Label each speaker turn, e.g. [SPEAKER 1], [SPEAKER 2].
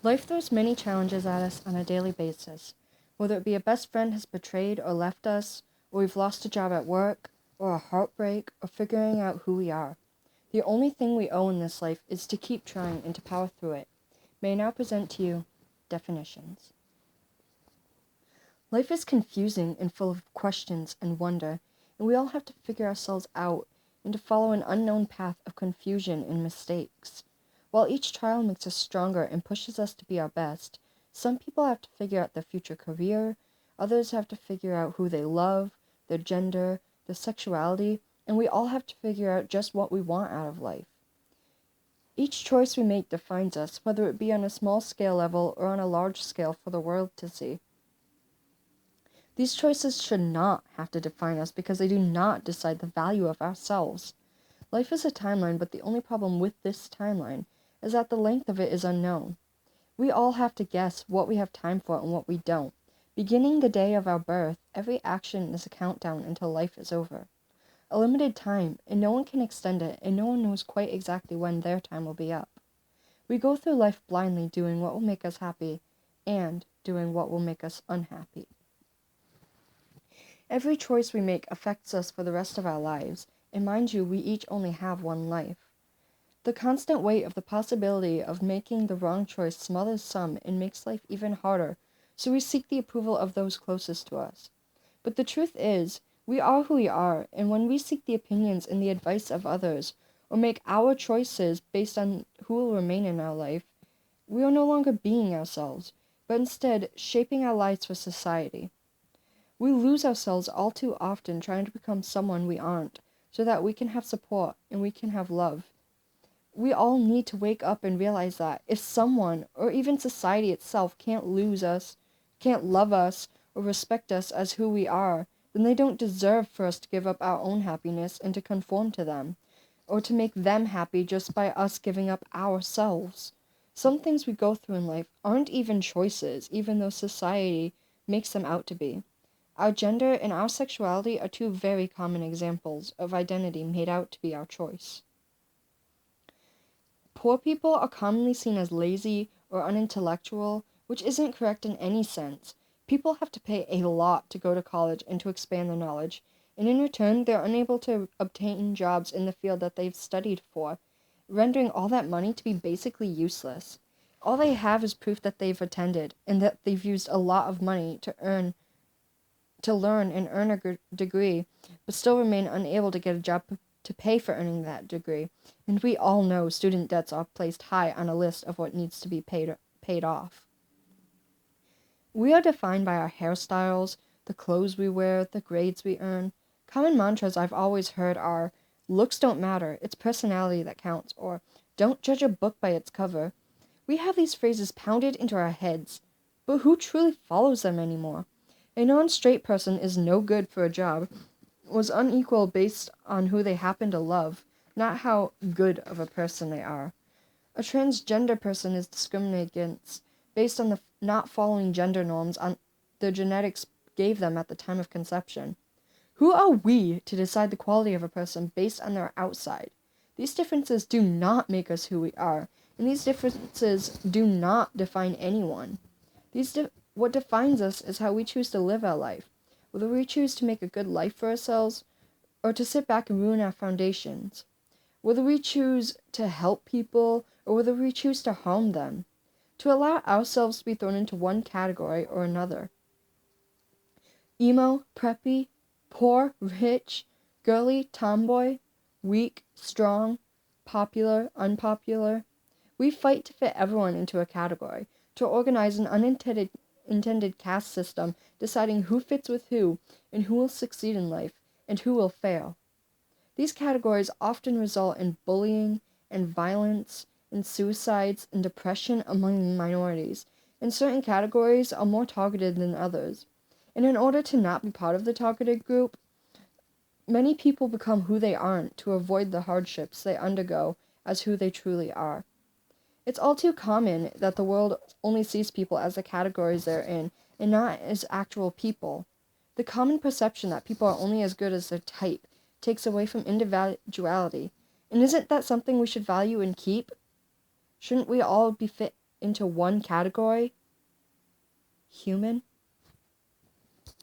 [SPEAKER 1] Life throws many challenges at us on a daily basis, whether it be a best friend has betrayed or left us, or we've lost a job at work, or a heartbreak, or figuring out who we are. The only thing we owe in this life is to keep trying and to power through it. May I now present to you definitions. Life is confusing and full of questions and wonder, and we all have to figure ourselves out and to follow an unknown path of confusion and mistakes. While each trial makes us stronger and pushes us to be our best, some people have to figure out their future career, others have to figure out who they love, their gender, their sexuality, and we all have to figure out just what we want out of life. Each choice we make defines us, whether it be on a small scale level or on a large scale for the world to see. These choices should not have to define us because they do not decide the value of ourselves. Life is a timeline, but the only problem with this timeline is that the length of it is unknown. We all have to guess what we have time for and what we don't. Beginning the day of our birth, every action is a countdown until life is over. A limited time, and no one can extend it, and no one knows quite exactly when their time will be up. We go through life blindly doing what will make us happy and doing what will make us unhappy. Every choice we make affects us for the rest of our lives, and mind you, we each only have one life. The constant weight of the possibility of making the wrong choice smothers some and makes life even harder, so we seek the approval of those closest to us. But the truth is, we are who we are, and when we seek the opinions and the advice of others, or make our choices based on who will remain in our life, we are no longer being ourselves, but instead shaping our lives for society. We lose ourselves all too often trying to become someone we aren't, so that we can have support and we can have love. We all need to wake up and realize that if someone, or even society itself, can't love us, or respect us as who we are, then they don't deserve for us to give up our own happiness and to conform to them, or to make them happy just by us giving up ourselves. Some things we go through in life aren't even choices, even though society makes them out to be. Our gender and our sexuality are two very common examples of identity made out to be our choice. Poor people are commonly seen as lazy or unintellectual, which isn't correct in any sense. People have to pay a lot to go to college and to expand their knowledge, and in return they're unable to obtain jobs in the field that they've studied for, rendering all that money to be basically useless. All they have is proof that they've attended, and that they've used a lot of money to learn and earn a degree, but still remain unable to get a job to pay for earning that degree. And we all know student debts are placed high on a list of what needs to be paid off. We are defined by our hairstyles, the clothes we wear, the grades we earn. Common mantras I've always heard are, looks don't matter, it's personality that counts, or don't judge a book by its cover. We have these phrases pounded into our heads, but who truly follows them anymore? A non-straight person is no good for a job, was unequal based on who they happen to love, not how good of a person they are. A transgender person is discriminated against based on the not following gender norms on their genetics gave them at the time of conception. Who are we to decide the quality of a person based on their outside? These differences do not make us who we are, and these differences do not define anyone. What defines us is how we choose to live our life, whether we choose to make a good life for ourselves or to sit back and ruin our foundations, whether we choose to help people or whether we choose to harm them, to allow ourselves to be thrown into one category or another. Emo, preppy, poor, rich, girly, tomboy, weak, strong, popular, unpopular. We fight to fit everyone into a category, to organize an unintended caste system, deciding who fits with who, and who will succeed in life, and who will fail. These categories often result in bullying and violence and suicides and depression among minorities, and certain categories are more targeted than others. And in order to not be part of the targeted group, many people become who they aren't to avoid the hardships they undergo as who they truly are. It's all too common that the world only sees people as the categories they're in, and not as actual people. The common perception that people are only as good as their type takes away from individuality. And isn't that something we should value and keep? Shouldn't we all be fit into one category, human.